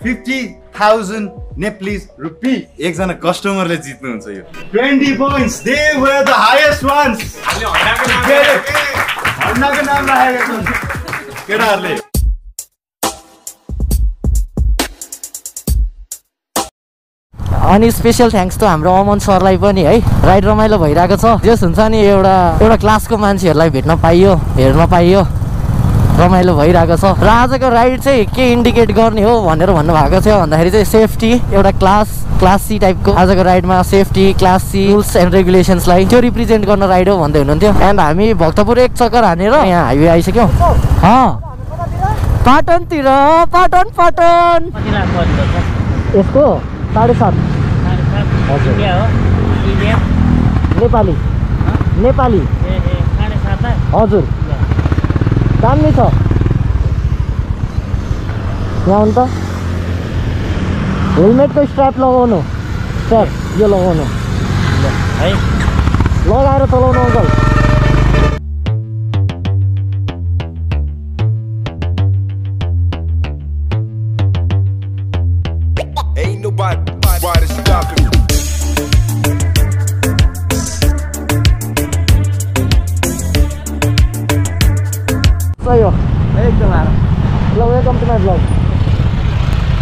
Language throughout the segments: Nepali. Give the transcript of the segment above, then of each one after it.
50,000 Nepalese rupee. एकजना कस्टमरले जित्नुहुन्छ यो 20 points. They were the highest ones. हन्डाको नाम राखेका छन् केटाहरूले। अनि स्पेशल थ्याङ्क्स त हाम्रो अमन सरलाई पनि है, राइड रमाइलो भइरहेको छ। जस हुन्छ नि एउटा क्लासको मान्छेहरूलाई भेट्न पाइयो, हेर्न पाइयो, रमाइलो भइरहेको छ। र आजको राइड चाहिँ के इन्डिकेट गर्ने हो भनेर भन्नुभएको थियो भन्दाखेरि चाहिँ सेफ्टी, एउटा क्लास सी टाइपको आजको राइडमा safety, class C, rules and रेगुलेसन्सलाई त्यो रिप्रेजेन्ट गर्न राइड हो भन्दै हुनुहुन्थ्यो। एन्ड हामी भक्तपुर एक चक्कर हानेर यहाँ हाइवे आइसक्यौँ। पाटनतिर पाटन यसको 7.5 हजुर नेपाली हजुर दामी छ। यहाँ त हेलमेटको स्ट्र्याप लगाउनु, यो लगाउनु है, लगाएर चलाउनु अङ्कल। सही हो एकदम। ल वेलकम टु माई ब्लग।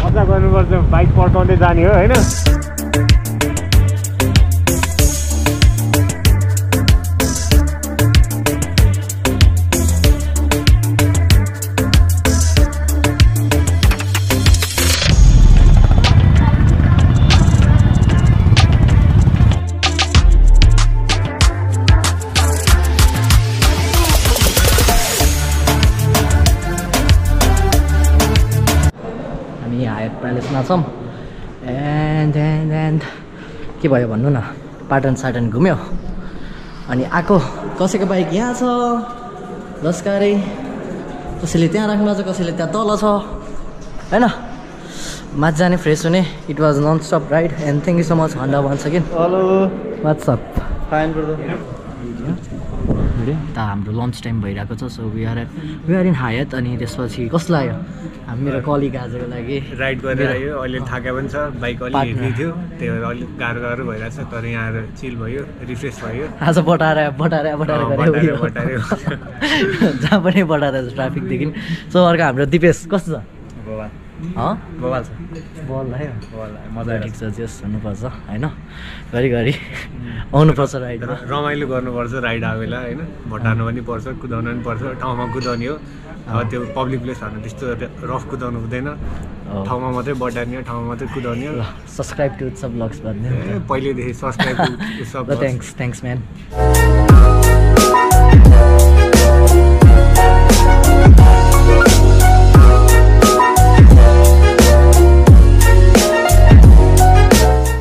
मजा गर्नुपर्छ, बाइक पड्काउँदै जाने हो होइन। प्यालेसमा छौँ। एन्ड के भयो भन्नु न, पाटन घुम्यो अनि आएको। कसैको बाइक यहाँ छ लस्कारे, कसैले त्यहाँ राख्नु छ, कसैले त्यहाँ तल छ होइन। मजा जाने, फ्रेस हुने। It was non stop ride and thank you so much Honda भन्छ कि। Hello whatsapp fine brother. त हाम्रो लन्च टाइम भइरहेको छ। So we are in Hyatt. अनि त्यसपछि कस्तो लाग्यो मेरो कलिग आजको लागि राइड गरेर आयो। अहिले थाके पनि छ, बाइक अलिक हेभी थियो, त्यही भएर अलिक गाह्रो भइरहेछ। तर यहाँ चिल भयो, रिफ्रेस भयो। आज बटाएर जहाँ पनि बटाएर ट्राफिकदेखि। सो अर्को हाम्रो दिपेश कस्तो छ? बवाल छ, बल है, मजा ठिक छ। जेस हुनुपर्छ होइन, घरि आउनुपर्छ राइडमा, रमाइलो गर्नुपर्छ राइड आएको बेला होइन। भटार्नु पनि पर्छ, कुदाउनु पनि पर्छ। ठाउँमा कुदाउने हो, त्यो पब्लिक प्लेसहरू त्यस्तो रफ कुदाउनु हुँदैन। ठाउँमा मात्रै बटार्ने हो, ठाउँमा मात्रै कुदाउने हो। सब्सक्राइब टु उत्सव ब्लग्स भन्ने पहिलेदेखि subscribe to Utsav blogs. Thanks man.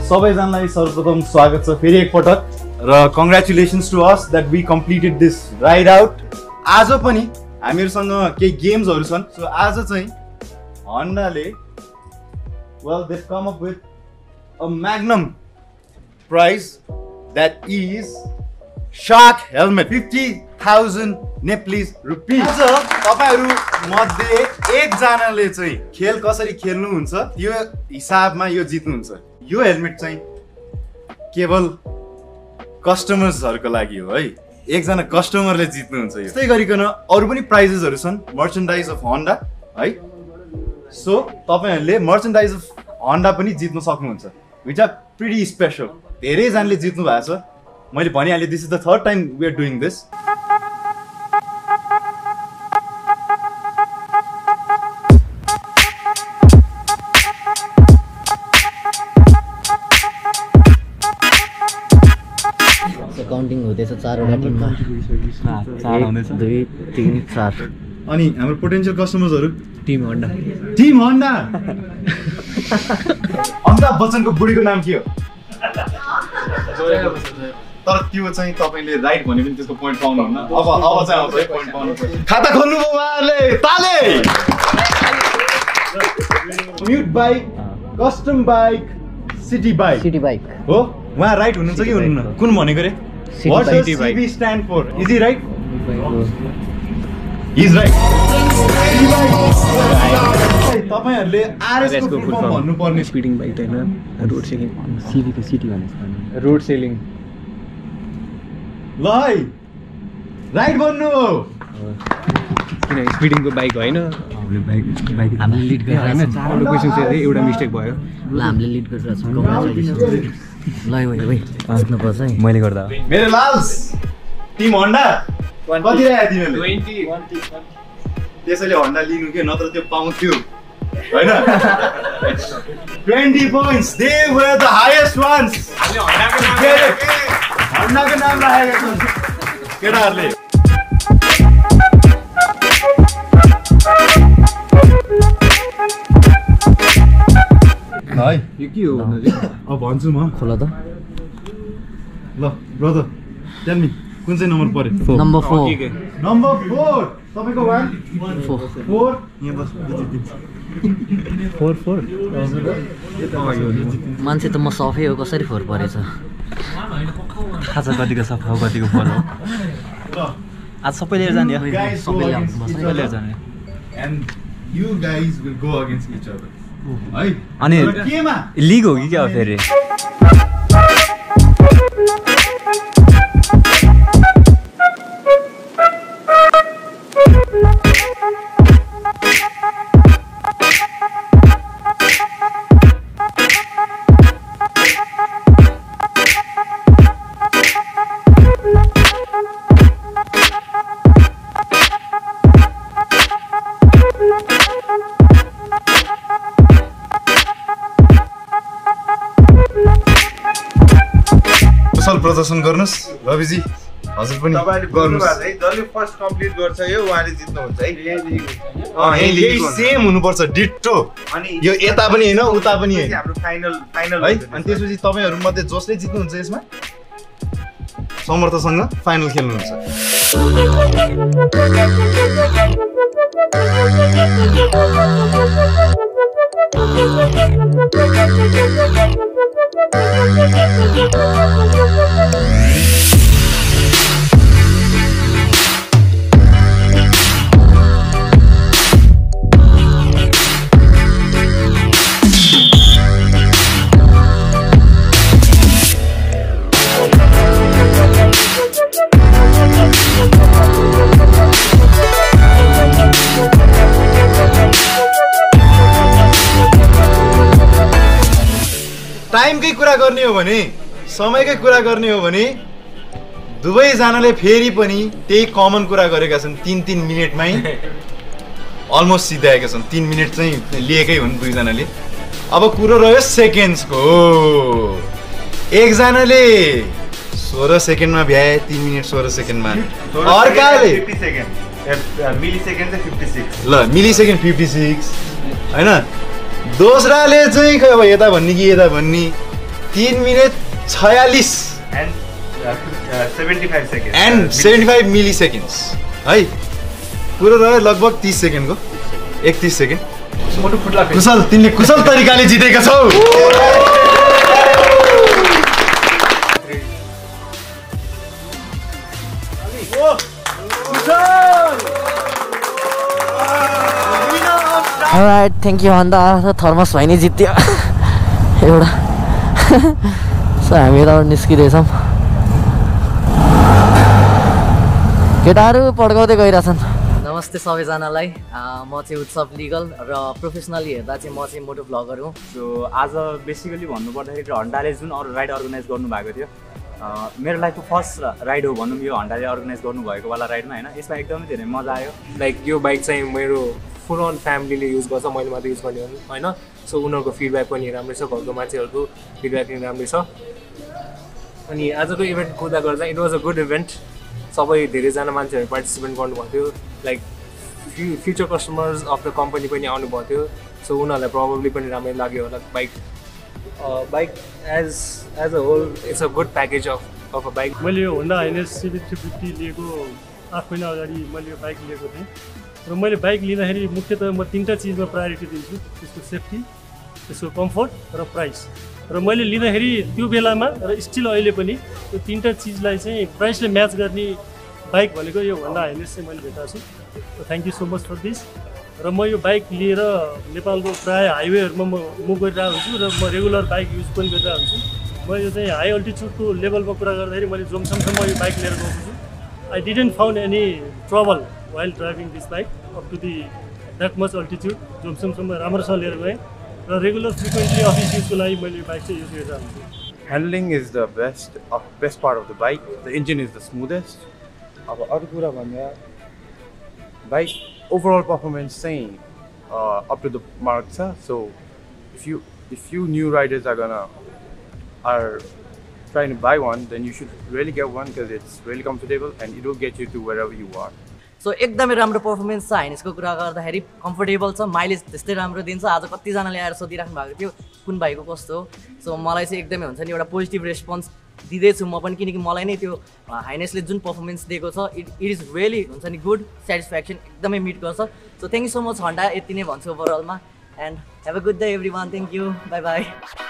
सबैजनालाई सर्वप्रथम स्वागत छ फेरि एकपटक र congratulations to us that we completed this ride out. आज पनि हामीहरूसँग केही गेम्सहरू छन्। सो आज चाहिँ हन्डाले they come up with a magnum prize that is Shark helmet 50,000 Nepalese rupees। आज तपाईहरु मध्ये एकजनाले चाहिँ खेल कसरी खेल्नुहुन्छ त्यो हिसाबमा यो जित्नुहुन्छ। यो हेलमेट चाहिँ केवल कस्टमर्सहरुको लागि हो है, एकजना कस्टमरले जित्नुहुन्छ यो। त्यस्तै गरिकन अरु पनि प्राइजेसहरु छन् मर्चेन्डाइज अफ होन्डा है। सो तपाईहरुले मर्चेन्डाइज अफ होन्डा पनि जित्न सक्नुहुन्छ, व्हिच आर प्रिटी स्पेशल। धेरै जनाले जित्नु भएको छ। मैले भनिहालेँ this is the third time we are doing this. Counting हुँदैछ 4 वटा टिममा, 1 2 3 4। अनि हाम्रो पोटेन्शियल कस्टमर्सहरु टिम होन्डा। अमिताभ बच्चनको बुढीको नाम के हो? तर त्यो चाहिँ तपाईले राइट भने पनि त्यसको पोइन्ट पाउनुहुन्न। अब चाहिँ आउँछ है पोइन्ट पाउनु। खाता खोल्नु भयो उहाँहरुले, ताले। Mute bike, custom bike, city bike हो। उहाँ राइट हुनुहुन्छ कि हुनुहुन्न? कुन भनेको रे? What does CB stand for? Is he right? He's right. तपाईहरुले आरएस को फुल फर्म भन्नु पर्ने स्पिडिङ बाइक त हैन रोड सेलिङ सिटी भनेछ रोड सेलिङ ल है राइट भन्नु हो किन स्पिडिङको बाइक होइन हामीले लिड गरिरहेको होइन चारवटा क्वेसन चाहिँ एउटा मिस्टेक भयो ल हामीले लिड गरिरहेको छौँ ल भाइ जित्नुपर्छ है मैले गर्दा मेरो लाल्स टिम हन्डा कति राख्यो तिमीले 20 त्यसैले हन्डा लिनु के नत्र त्यो पाउँथ्यो हैन 20 points they were the highest ones हन्डाको नाम राखेका छन् केटाहरुले है यो के हो अब भन्छु म खोला त ल ब्रदर टेल मी कुन चाहिँ नम्बर पर्यो नम्बर 4 नम्बर 4 तपाईको 1 4 यहाँ बस 4 मान्छे त म सफै हो कसरी 4 परेछ थाहा छ कतिको सफा हो कतिको पर हो आज सबैले जाने हो सबैले जाने and you guys will go against each other है अनि केमा लिग हो कि क्या हो फेरि कुशल प्रदर्शन गर्नुस् रविजी हजुर पनि गर्नुस् है जसले फर्स्ट कम्प्लिट गर्छ यो उहाँले जित्नुहुन्छ है यही सेम हुनुपर्छ डिट्टो अनि यो यता पनि हैन उता पनि हैन हाम्रो फाइनल है अनि त्यसपछि तपाईहरु मध्ये जसले जित्नुहुन्छ यसमा समर्थसँग फाइनल खेल्नुहुन्छ टाइमकै कुरा गर्ने हो भने समयकै कुरा गर्ने हो भने दुवै जनाले फेरि पनि त्यही कमन कुरा गरेका छन् 3-3 मिनेटमै अलमोस्ट सिधाएका छन् 3 मिनेट चाहिँ लिएकै हुन् दुई जनाले अब कुरो रह्यो सेकेन्ड्सको एकजनाले 16 सेकेन्डमा भ्याए 3 मिनेट 16 सेकेन्डमा अर्काले 50 सेकेन्ड मिली सेकेन्ड चाहिँ 56 ल मिली सेकेन्ड 56 हैन दोस्राले चाहिँ खै अब यता भन्ने कि यता भन्ने 3 मिनेट 46 and 75 seconds and 75 मिली सेकेन्ड्स है पुरो रह्यो लगभग 30 सेकेन्डको 31 सेकेन्ड कुशल तिमीले कुशल तरिकाले जितेका छौ अलराइट थ्याङ्क यू अन्त थर्मस भाइ नै जित्यो एउटा सो हामी यताबाट निस्किँदैछौँ केटाहरू पड्काउँदै गइरहेछन् नमस्ते सबैजनालाई म चाहिँ उत्सव लिगल र प्रोफेसनली हेर्दा चाहिँ म चाहिँ मोटो भ्लगर हुँ सो आज बेसिकली भन्नुपर्दाखेरि हन्डाले जुन अरू राइड अर्गनाइज गर्नुभएको थियो मेरो लाइफको फर्स्ट राइड हो भनौँ यो हन्डाले अर्गनाइज गर्नुभएको वाला राइडमा होइन यसमा एकदमै धेरै मजा आयो लाइक यो बाइक चाहिँ मेरो फुल अन फ्यामिलीले युज गर्छ मैले मात्रै युज गर्ने होइन सो उनीहरूको फिडब्याक पनि राम्रै छ घरको मान्छेहरूको फिडब्याक पनि राम्रै छ अनि आजको इभेन्ट कुदा गर्दा it was a good event सबै धेरैजना मान्छेहरू पार्टिसिपेट गर्नुभएको थियो like future customers of the company पनि आउनुभएको थियो सो उनीहरूलाई प्रब्लली पनि राम्रै लाग्यो होला bike as a whole it's a good package of a bike मैले यो होन्डा हाइनेस CB350 लिएको 8 महिना अगाडि मैले यो बाइक लिएको थिएँ र मैले बाइक लिँदाखेरि मुख्यतः म 3टा चिजमा प्रायोरिटी दिन्छु त्यसको सेफ्टी त्यसको कम्फर्ट र प्राइस र मैले लिँदाखेरि त्यो बेलामा र स्टिल अहिले पनि यो 3टा चिजलाई चाहिँ प्राइसले म्याच गर्ने बाइक भनेको यो होन्डा हाइनेस चाहिँ मैले भेटाएको छु thank you so much for this र म यो बाइक लिएर नेपालको प्रायः हाइवेहरूमा म गरिरहेको हुन्छु र म रेगुलर बाइक युज पनि गरिरहेको हुन्छु। म यो चाहिँ हाई अल्टिच्युडको लेभलमा कुरा गर्दाखेरि मैले जोमसमसम्म यो बाइक लिएर गएको छु। I didn't found any trouble while driving this bike up to the that much altitude. जोमसमसम्म राम्रोसँग लिएर गएँ र रेगुलर फ्रिक्वेन्टली अफिस युजको लागि मैले यो बाइक चाहिँ युज गरिरहेको हुन्छु। Handling is the best part of the bike. The engine is the smoothest. अब अरू कुरा भन्दा बाइक overall performance चाहिँ up to the mark छ. So if you new riders are trying to buy one, then you should really get one because it's really comfortable and it will get you to wherever you are. So एकदमै राम्रो पर्फर्मेन्स छ। हाइनेसको कुरा गर्दाखेरि कम्फर्टेबल छ, माइलेज त्यस्तै राम्रो दिन्छ। आज कतिजनाले आएर सोधिराख्नु भएको थियो कुन बाइकको कस्तो हो। सो मलाई चाहिँ एकदमै हुन्छ नि एउटा पोजिटिभ रेस्पोन्स दिँदैछु म पनि, किनकि मलाई नै त्यो हाइनेसले जुन पर्फर्मेन्स दिएको छ इट इज रियली हुन्छ नि गुड, सेटिस्फ्याक्सन एकदमै मिट गर्छ। So thank you so much Honda, यति नै भन्छु ओभरअलमा। And have a good day everyone, thank you, bye by.